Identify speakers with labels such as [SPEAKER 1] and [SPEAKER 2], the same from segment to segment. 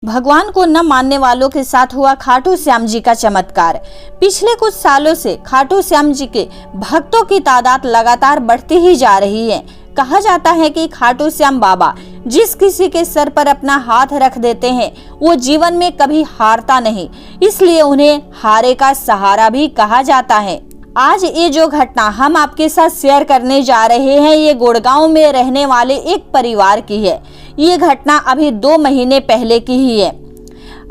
[SPEAKER 1] भगवान को न मानने वालों के साथ हुआ खाटू श्याम जी का चमत्कार। पिछले कुछ सालों से खाटू श्याम जी के भक्तों की तादाद लगातार बढ़ती ही जा रही है। कहा जाता है कि खाटू श्याम बाबा जिस किसी के सर पर अपना हाथ रख देते हैं वो जीवन में कभी हारता नहीं, इसलिए उन्हें हारे का सहारा भी कहा जाता है। आज ये जो घटना हम आपके साथ शेयर करने जा रहे हैं ये गुड़गांव में रहने वाले एक परिवार की है। ये घटना अभी 2 महीने पहले की ही है।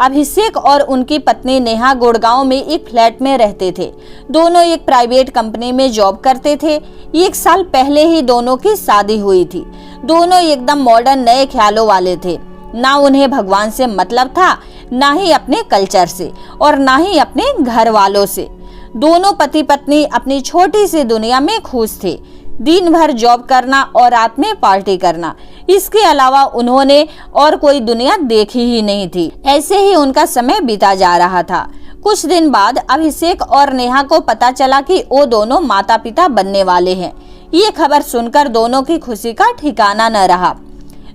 [SPEAKER 1] अभिषेक और उनकी पत्नी नेहा गुड़गांव में एक फ्लैट में रहते थे। दोनों एक प्राइवेट कंपनी में जॉब करते थे। 1 साल पहले ही दोनों की शादी हुई थी। दोनों एकदम मॉडर्न नए ख्यालों वाले थे। ना उन्हें भगवान से मतलब था, ना ही अपने कल्चर से और ना ही अपने घर वालों से। दोनों पति पत्नी अपनी छोटी सी दुनिया में खुश थे। दिन भर जॉब करना और रात में पार्टी करना, इसके अलावा उन्होंने और कोई दुनिया देखी ही नहीं थी। ऐसे ही उनका समय बीता जा रहा था। कुछ दिन बाद अभिषेक और नेहा को पता चला कि वो दोनों माता पिता बनने वाले हैं। ये खबर सुनकर दोनों की खुशी का ठिकाना न रहा।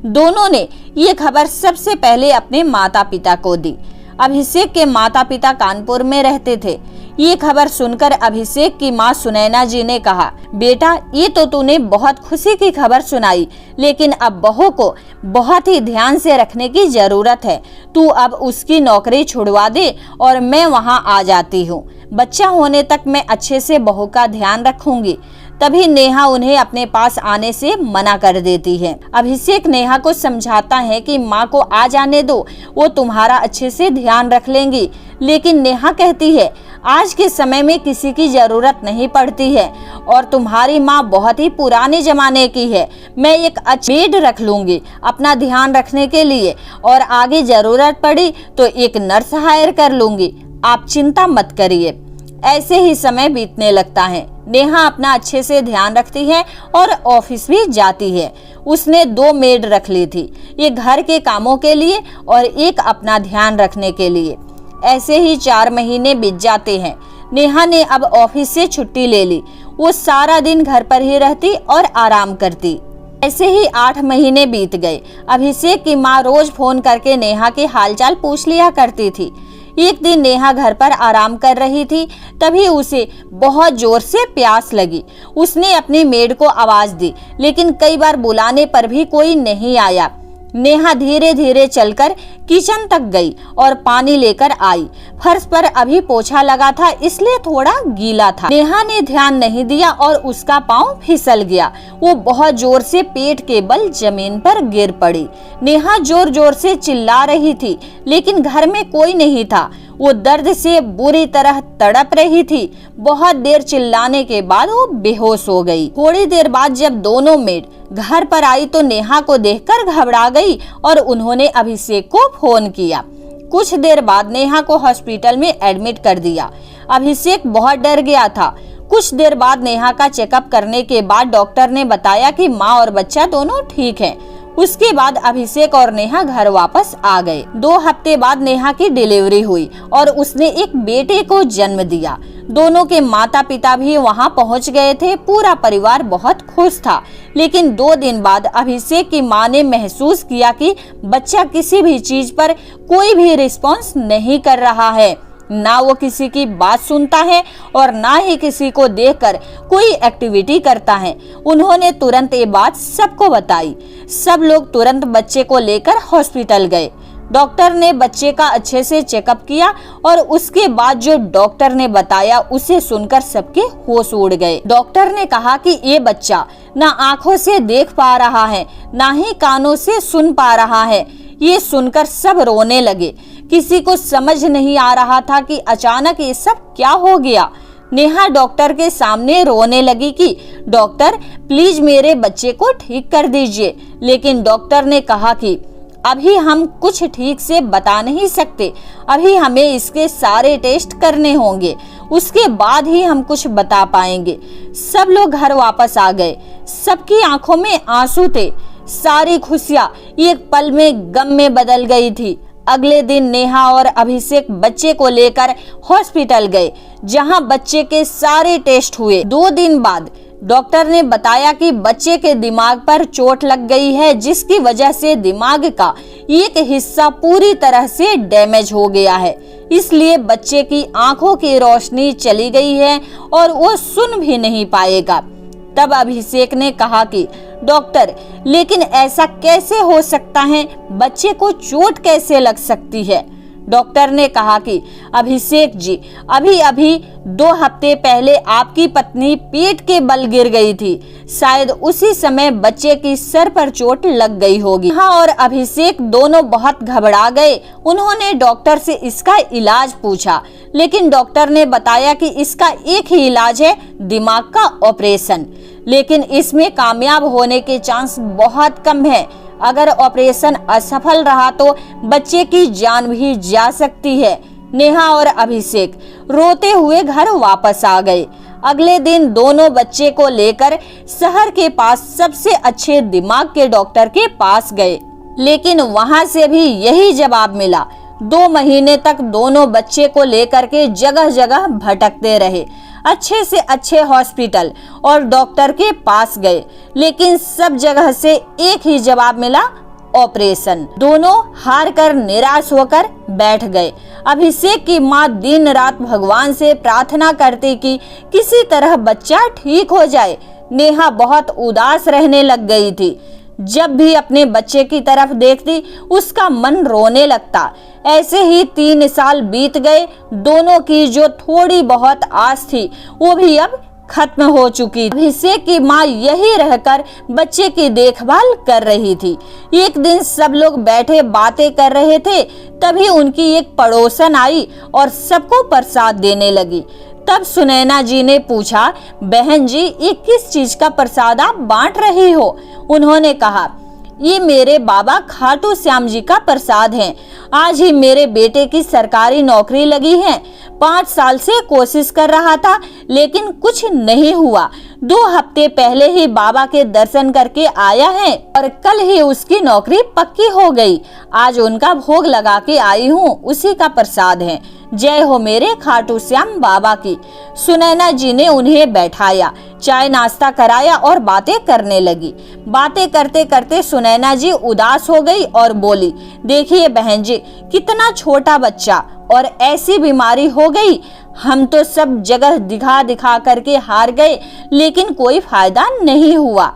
[SPEAKER 1] दोनों ने ये खबर सबसे पहले अपने माता पिता को दी। अभिषेक के माता पिता कानपुर में रहते थे। ये खबर सुनकर अभिषेक की माँ सुनैना जी ने कहा, बेटा ये तो तूने बहुत खुशी की खबर सुनाई, लेकिन अब बहू को बहुत ही ध्यान से रखने की जरूरत है। तू अब उसकी नौकरी छुड़वा दे और मैं वहाँ आ जाती हूँ। बच्चा होने तक मैं अच्छे से बहू का ध्यान रखूंगी। तभी नेहा उन्हें अपने पास आने से मना कर देती है। अभिषेक नेहा को समझाता है कि माँ को आ जाने दो, वो तुम्हारा अच्छे से ध्यान रख लेंगी। लेकिन नेहा कहती है, आज के समय में किसी की जरूरत नहीं पड़ती है और तुम्हारी माँ बहुत ही पुराने जमाने की है। मैं एक अच्छी मेड रख लूंगी अपना ध्यान रखने के लिए और आगे जरूरत पड़ी तो एक नर्स हायर कर लूंगी। आप चिंता मत करिए। ऐसे ही समय बीतने लगता है। नेहा अपना अच्छे से ध्यान रखती है और ऑफिस भी जाती है। उसने 2 मेड रख ली थी, ये घर के कामों के लिए और एक अपना ध्यान रखने के लिए। ऐसे ही 4 महीने बीत जाते हैं। नेहा ने अब ऑफिस से छुट्टी ले ली। वो सारा दिन घर पर ही रहती और आराम करती। ऐसे ही 8 महीने बीत गए। अभिषेक की माँ रोज फोन करके नेहा के हालचाल पूछ लिया करती थी। एक दिन नेहा घर पर आराम कर रही थी, तभी उसे बहुत जोर से प्यास लगी। उसने अपनी मेड को आवाज दी, लेकिन कई बार बुलाने पर भी कोई नहीं आया। नेहा धीरे धीरे चलकर किचन तक गई और पानी लेकर आई। फर्श पर अभी पोछा लगा था, इसलिए थोड़ा गीला था। नेहा ने ध्यान नहीं दिया और उसका पाँव फिसल गया। वो बहुत जोर से पेट के बल जमीन पर गिर पड़ी। नेहा जोर जोर से चिल्ला रही थी, लेकिन घर में कोई नहीं था। वो दर्द से बुरी तरह तड़प रही थी। बहुत देर चिल्लाने के बाद वो बेहोश हो गई। थोड़ी देर बाद जब दोनों मेड घर पर आई तो नेहा को देखकर घबरा गई और उन्होंने अभिषेक को फोन किया। कुछ देर बाद नेहा को हॉस्पिटल में एडमिट कर दिया। अभिषेक बहुत डर गया था। कुछ देर बाद नेहा का चेकअप करने के बाद डॉक्टर ने बताया कि माँ और बच्चा दोनों ठीक हैं। उसके बाद अभिषेक और नेहा घर वापस आ गए। 2 हफ्ते बाद नेहा की डिलीवरी हुई और उसने एक बेटे को जन्म दिया। दोनों के माता पिता भी वहां पहुंच गए थे। पूरा परिवार बहुत खुश था। लेकिन 2 दिन बाद अभिषेक की मां ने महसूस किया कि बच्चा किसी भी चीज पर कोई भी रिस्पॉन्स नहीं कर रहा है। ना वो किसी की बात सुनता है और ना ही किसी को देखकर कोई एक्टिविटी करता है। उन्होंने तुरंत ये बात सबको बताई। सब लोग तुरंत बच्चे को लेकर हॉस्पिटल गए। डॉक्टर ने बच्चे का अच्छे से चेकअप किया और उसके बाद जो डॉक्टर ने बताया उसे सुनकर सबके होश उड़ गए। डॉक्टर ने कहा कि ये बच्चा ना आंखों से देख पा रहा है, ना ही कानों से सुन पा रहा है। ये सुनकर सब रोने लगे। किसी को समझ नहीं आ रहा था कि अचानक ये सब क्या हो गया। नेहा डॉक्टर के सामने रोने लगी कि डॉक्टर प्लीज मेरे बच्चे को ठीक कर दीजिए। लेकिन डॉक्टर ने कहा कि अभी हम कुछ ठीक से बता नहीं सकते, अभी हमें इसके सारे टेस्ट करने होंगे, उसके बाद ही हम कुछ बता पाएंगे। सब लोग घर वापस आ गए। सबकी आंखों में आंसू थे। सारी खुशियां एक पल में गम में बदल गई थी। अगले दिन नेहा और अभिषेक बच्चे को लेकर हॉस्पिटल गए, जहां बच्चे के सारे टेस्ट हुए। 2 दिन बाद डॉक्टर ने बताया कि बच्चे के दिमाग पर चोट लग गई है, जिसकी वजह से दिमाग का एक हिस्सा पूरी तरह से डैमेज हो गया है। इसलिए बच्चे की आंखों की रोशनी चली गई है और वो सुन भी नहीं पाएगा। तब अभिषेक ने कहा कि डॉक्टर, लेकिन ऐसा कैसे हो सकता है? बच्चे को चोट कैसे लग सकती है? डॉक्टर ने कहा कि अभिषेक जी, अभी 2 हफ्ते पहले आपकी पत्नी पेट के बल गिर गई थी। शायद उसी समय बच्चे की सर पर चोट लग गई होगी। हाँ, और अभिषेक दोनों बहुत घबरा गए। उन्होंने डॉक्टर से इसका इलाज पूछा, लेकिन डॉक्टर ने बताया कि इसका एक ही इलाज है, दिमाग का ऑपरेशन। लेकिन इसमें कामयाब होने के चांस बहुत कम है। अगर ऑपरेशन असफल रहा तो बच्चे की जान भी जा सकती है। नेहा और अभिषेक रोते हुए घर वापस आ गए। अगले दिन दोनों बच्चे को लेकर शहर के पास सबसे अच्छे दिमाग के डॉक्टर के पास गए, लेकिन वहां से भी यही जवाब मिला। 2 महीने तक दोनों बच्चे को लेकर के जगह जगह भटकते रहे। अच्छे से अच्छे हॉस्पिटल और डॉक्टर के पास गए, लेकिन सब जगह से एक ही जवाब मिला, ऑपरेशन। दोनों हार कर निराश होकर बैठ गए। अभिषेक की माँ दिन रात भगवान से प्रार्थना करती कि किसी तरह बच्चा ठीक हो जाए। नेहा बहुत उदास रहने लग गई थी। जब भी अपने बच्चे की तरफ देखती, उसका मन रोने लगता। ऐसे ही 3 साल बीत गए। दोनों की जो थोड़ी बहुत आस थी, वो भी अब खत्म हो चुकी। अभिषेक की माँ यही रहकर बच्चे की देखभाल कर रही थी। एक दिन सब लोग बैठे बातें कर रहे थे, तभी उनकी एक पड़ोसन आई और सबको प्रसाद देने लगी। तब सुनैना जी ने पूछा, बहन जी, ये किस चीज का प्रसाद आप बांट रही हो? उन्होंने कहा, ये मेरे बाबा खाटू श्याम जी का प्रसाद है। आज ही मेरे बेटे की सरकारी नौकरी लगी है। 5 साल से कोशिश कर रहा था, लेकिन कुछ नहीं हुआ। 2 हफ्ते पहले ही बाबा के दर्शन करके आया है और कल ही उसकी नौकरी पक्की हो गई। आज उनका भोग लगा के आई हूँ, उसी का प्रसाद है। जय हो मेरे खाटू श्याम बाबा की। सुनैना जी ने उन्हें बैठाया, चाय नाश्ता कराया और बातें करने लगी। बातें करते करते सुनैना जी उदास हो गई और बोली, देखिए बहन जी, कितना छोटा बच्चा और ऐसी बीमारी हो गई। हम तो सब जगह दिखा दिखा करके हार गए, लेकिन कोई फायदा नहीं हुआ।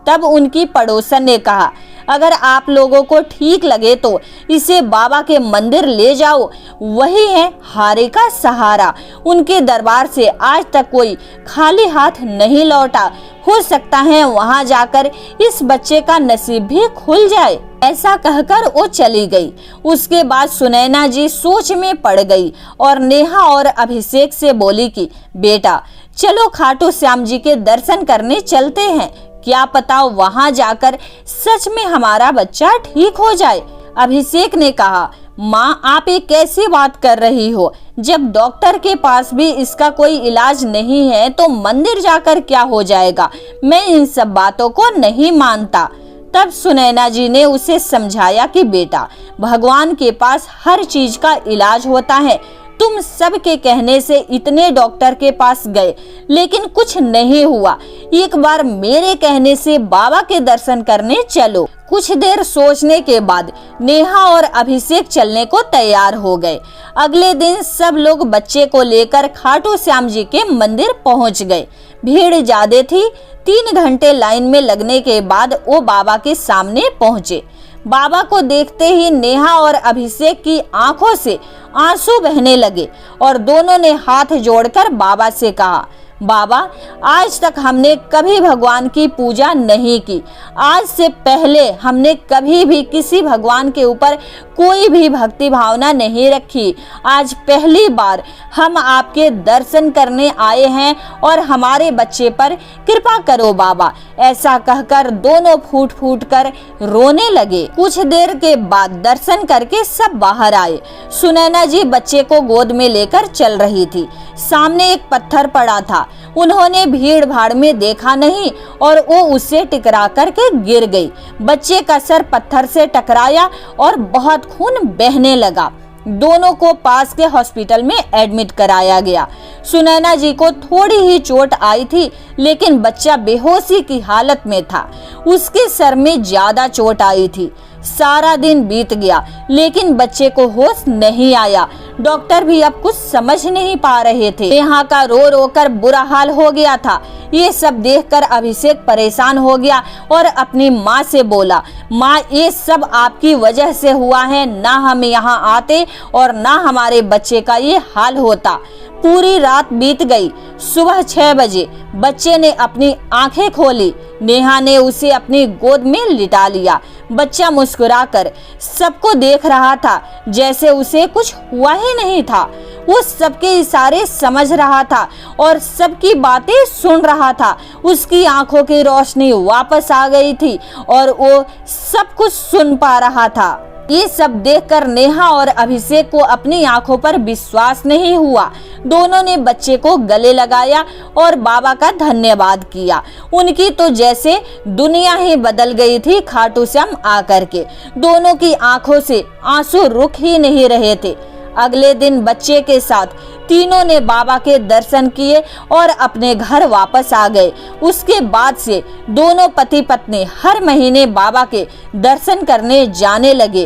[SPEAKER 1] तब उनकी पड़ोसन ने कहा, अगर आप लोगों को ठीक लगे तो इसे बाबा के मंदिर ले जाओ, वही है हारे का सहारा। उनके दरबार से आज तक कोई खाली हाथ नहीं लौटा। हो सकता है वहां जाकर इस बच्चे का नसीब भी खुल जाए। ऐसा कहकर वो चली गई। उसके बाद सुनैना जी सोच में पड़ गई और नेहा और अभिषेक से बोली कि बेटा, चलो खाटू श्याम जी के दर्शन करने चलते हैं। क्या पता वहां जाकर सच में हमारा बच्चा ठीक हो जाए। अभिषेक ने कहा, माँ, आप ये कैसी बात कर रही हो? जब डॉक्टर के पास भी इसका कोई इलाज नहीं है तो मंदिर जाकर क्या हो जाएगा? मैं इन सब बातों को नहीं मानता। तब सुनैना जी ने उसे समझाया कि बेटा, भगवान के पास हर चीज का इलाज होता है। तुम सबके कहने से इतने डॉक्टर के पास गए, लेकिन कुछ नहीं हुआ। एक बार मेरे कहने से बाबा के दर्शन करने चलो। कुछ देर सोचने के बाद नेहा और अभिषेक चलने को तैयार हो गए। अगले दिन सब लोग बच्चे को लेकर खाटू श्याम जी के मंदिर पहुंच गए। भीड़ ज्यादा थी। 3 घंटे लाइन में लगने के बाद वो बाबा के सामने पहुंचे। बाबा को देखते ही नेहा और अभिषेक की आंखों से आंसू बहने लगे और दोनों ने हाथ जोड़कर बाबा से कहा, बाबा, आज तक हमने कभी भगवान की पूजा नहीं की। आज से पहले हमने कभी भी किसी भगवान के ऊपर कोई भी भक्ति भावना नहीं रखी। आज पहली बार हम आपके दर्शन करने आए हैं और हमारे बच्चे पर कृपा करो बाबा। ऐसा कहकर दोनों फूट फूट कर रोने लगे। कुछ देर के बाद दर्शन करके सब बाहर आए। सुनैना जी बच्चे को गोद में लेकर चल रही थी। सामने एक पत्थर पड़ा था। उन्होंने भीड़ भाड़ में देखा नहीं और वो उससे टकरा करके गिर गई। बच्चे का सर पत्थर से टकराया और बहुत खून बहने लगा। दोनों को पास के हॉस्पिटल में एडमिट कराया गया। सुनैना जी को थोड़ी ही चोट आई थी, लेकिन बच्चा बेहोशी की हालत में था। उसके सर में ज्यादा चोट आई थी। सारा दिन बीत गया, लेकिन बच्चे को होश नहीं आया। डॉक्टर भी अब कुछ समझ नहीं पा रहे थे। यहाँ का रो रो कर बुरा हाल हो गया था। ये सब देखकर अभिषेक परेशान हो गया और अपनी माँ से बोला, माँ ये सब आपकी वजह से हुआ है, ना हम यहाँ आते और ना हमारे बच्चे का ये हाल होता। पूरी रात बीत गई। सुबह 6 बजे बच्चे ने अपनी आंखें खोली। नेहा ने उसे अपनी गोद में लिटा लिया। बच्चा मुस्कुराकर सबको देख रहा था, जैसे उसे कुछ हुआ ही नहीं था। वो सबके इशारे समझ रहा था और सबकी बातें सुन रहा था। उसकी आंखों की रोशनी वापस आ गई थी और वो सब कुछ सुन पा रहा था। ये सब देखकर नेहा और अभिषेक को अपनी आंखों पर विश्वास नहीं हुआ। दोनों ने बच्चे को गले लगाया और बाबा का धन्यवाद किया। उनकी तो जैसे दुनिया ही बदल गई थी खाटू श्याम आकर के। दोनों की आंखों से आंसू रुक ही नहीं रहे थे। अगले दिन बच्चे के साथ तीनों ने बाबा के दर्शन किए और अपने घर वापस आ गए। उसके बाद से दोनों पति पत्नी हर महीने बाबा के दर्शन करने जाने लगे।